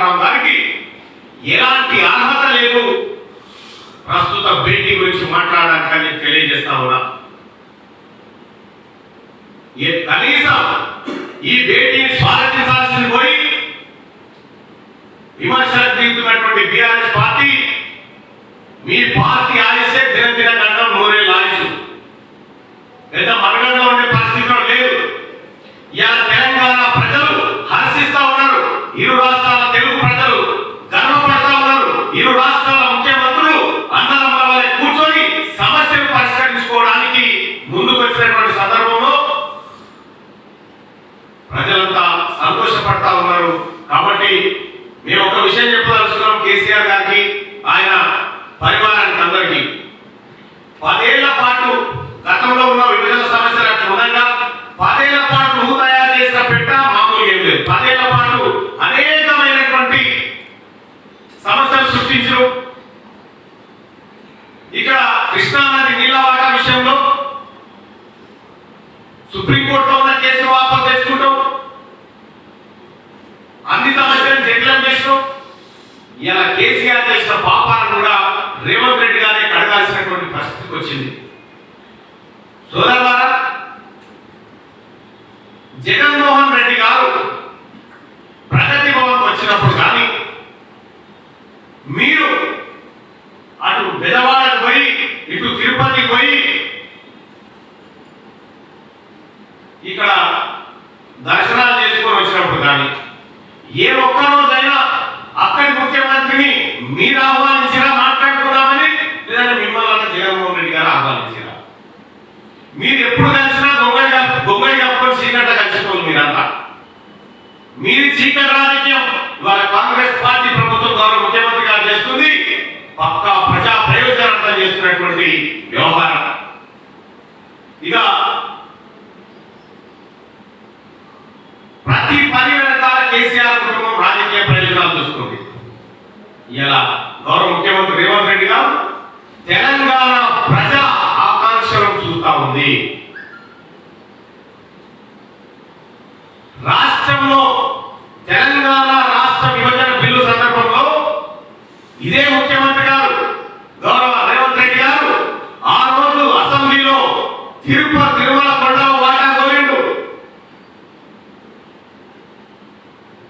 వెంకటరావు గారికి ఎలాంటి అర్హత లేదు ప్రస్తుత భేటీ గురించి మాట్లాడడానికి తెలియజేస్తా ఉన్నా. కనీసం ఈ భేటీని స్వాగతించాల్సింది పోయి విమర్శలకు దిగుతున్నటువంటి బీఆర్ఎస్ పార్టీ, మీ పార్టీ ఆయుసే దినదిన గంటం నూరేళ్ళు ఆయుసు, పెద్ద మరగంలో ఉండే పరిస్థితిలో లేదు. ఇలా తెలంగాణ ప్రజలు హర్షిస్తా ఉన్నారు, ఇరు రాష్ట్రాల తెలుగు ప్రజలు గర్వపడతా ఉన్నారు. ఇరు రాష్ట్రాల ముఖ్యమంత్రులు అన్నదమ్ముల వలె కూర్చొని సమస్యలు పరిష్కరించుకోవడానికి ముందుకు వచ్చినటువంటి సందర్భంలో ప్రజలంతా సంతోషపడతా ఉన్నారు. కాబట్టి మేము ఒక విషయం చెప్పదలుచుకున్నాం కేసీఆర్ గారికి, ఆయన పరివారానికి అందరికీ. 10 ఏళ్ల పాటు గతంలో ఉన్న విభజన సమస్యలు అట్లా ఉండగా 10 ఏళ్ల పాటు నువ్వు తయారు చేసిన పెట్ట మామూలుగా ఏం లేదు. 10 ఏళ్ల పాటు అనేకమైనటువంటి సమస్యలు సృష్టించరు. ఇక్కడ కృష్ణానది నీళ్ల వాటా విషయంలో సుప్రీంకోర్టులో ఉన్న కేసును వాపసు తెచ్చుకుంటాం, అన్ని సమస్యలను జటిలం చేస్తాం. ఇలా కేసీఆర్ చేసిన పాపాలను కూడా రేవంత్ రెడ్డి గారే కడగాల్సినటువంటి పరిస్థితికి వచ్చింది. సోదరులారా, జగన్మోహన్ రెడ్డి గారు ప్రగతి భవన్ వచ్చినప్పుడు కానీ మీరు అటు బెజవాడకు పోయి ఇటు తిరుపతికి పోయి ఇక్కడ దర్శనాలు చేసుకొని వచ్చినప్పుడు కానీ ఏ ఒక్క రోజైనా అక్కడి ముఖ్యమంత్రిని మీరు ఆహ్వానించినా మాట్లాడుకున్నామని, లేదంటే మిమ్మల్ని జగన్మోహన్ రెడ్డి గారు ఆహ్వానించారా? మీరు ఎప్పుడు కలిసినా గొంగళి కప్పుకొని చీకట కలిసిపోదు. మీరంతా మీది చీకటి రాజకీయం. ఇవాళ కాంగ్రెస్ పార్టీ ప్రభుత్వం ద్వారా ముఖ్యమంత్రి గారు చేస్తుంది పక్కా ప్రజా ప్రయోజనార్థం చేస్తున్నటువంటి వ్యవహారం. ఇక ప్రతి పని వెనకాల కేసీఆర్ కుటుంబం రాజకీయ ప్రయోజనాలు చూస్తుంది. ఇలా గౌరవ ముఖ్యమంత్రి రేవంత్ రెడ్డి గారు తెలంగాణ ప్రజల ఆకాంక్షలను చూస్తా ఉంది. రాష్ట్రంలో తెలంగాణ రాష్ట్ర విభజన బిల్లు సందర్భంలో ఇదే ముఖ్యమంత్రి గారు గౌరవ రేవంత్ రెడ్డి గారు ఆ రోజు అసెంబ్లీలో తిరుమల కొండ వాటా కోరిండు,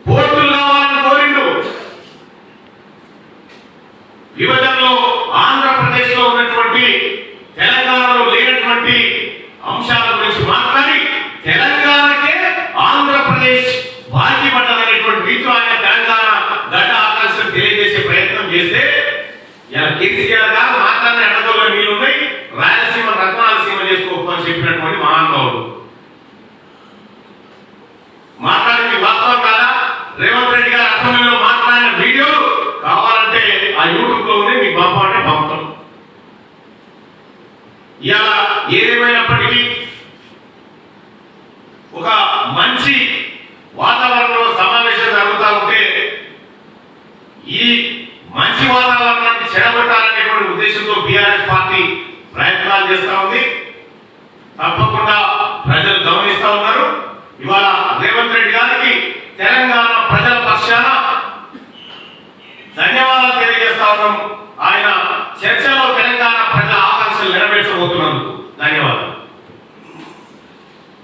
పోర్టులు కావాలని కోరిండు. విభజనలో ఆంధ్రప్రదేశ్ లో ఉన్నటువంటి తెలంగాణలో లేనటువంటి అంశాల గురించి మాట్లాడి తెలంగాణకే ఆంధ్రప్రదేశ్ బాకీ పడ్డదనేటువంటి రీతిలో ఆయన తెలంగాణ గడ్డ ఆకాంక్షను తెలియజేసే ప్రయత్నం చేస్తే కేసీఆర్ గారు మాట్లాడిన ఎడగోలో నీళ్లున్నాయి, రాయలసీమ రత్నాలసీమ చేసుకోమని చెప్పినటువంటి మహానుభావుడు మాట్లాడింది వాస్తవం కాదా? రేవంత్ రెడ్డి గారు అసెంబ్లీలో మాట్లాడిన వీడియోలు కావాలంటే ఆ యూట్యూబ్ లో ఉంది, మీకు పంపమంటే పంపుతాం. ఇలా ఏదేమైనప్పటికీ ఒక మంచి వాతావరణంలో సమావేశం జరుగుతూ ఉంటే ఈ మంచి వాతావరణాన్ని చెడగొట్టాలనేటువంటి ఉద్దేశంతో బీఆర్ఎస్ పార్టీ ప్రయత్నాలు చేస్తూ ఉంది. తప్పకుండా ప్రజలు గమనిస్తూ ఉన్నారు. ఇవాళ రేవంత్ రెడ్డి గారికి తెలంగాణ ప్రజల పక్షాన ధన్యవాదాలు తెలియజేస్తా ఉన్నాం. ఆయన చర్చలో తెలంగాణ ప్రజల ఆకాంక్షలు నెరవేర్చబోతున్నందుకు ధన్యవాదాలు.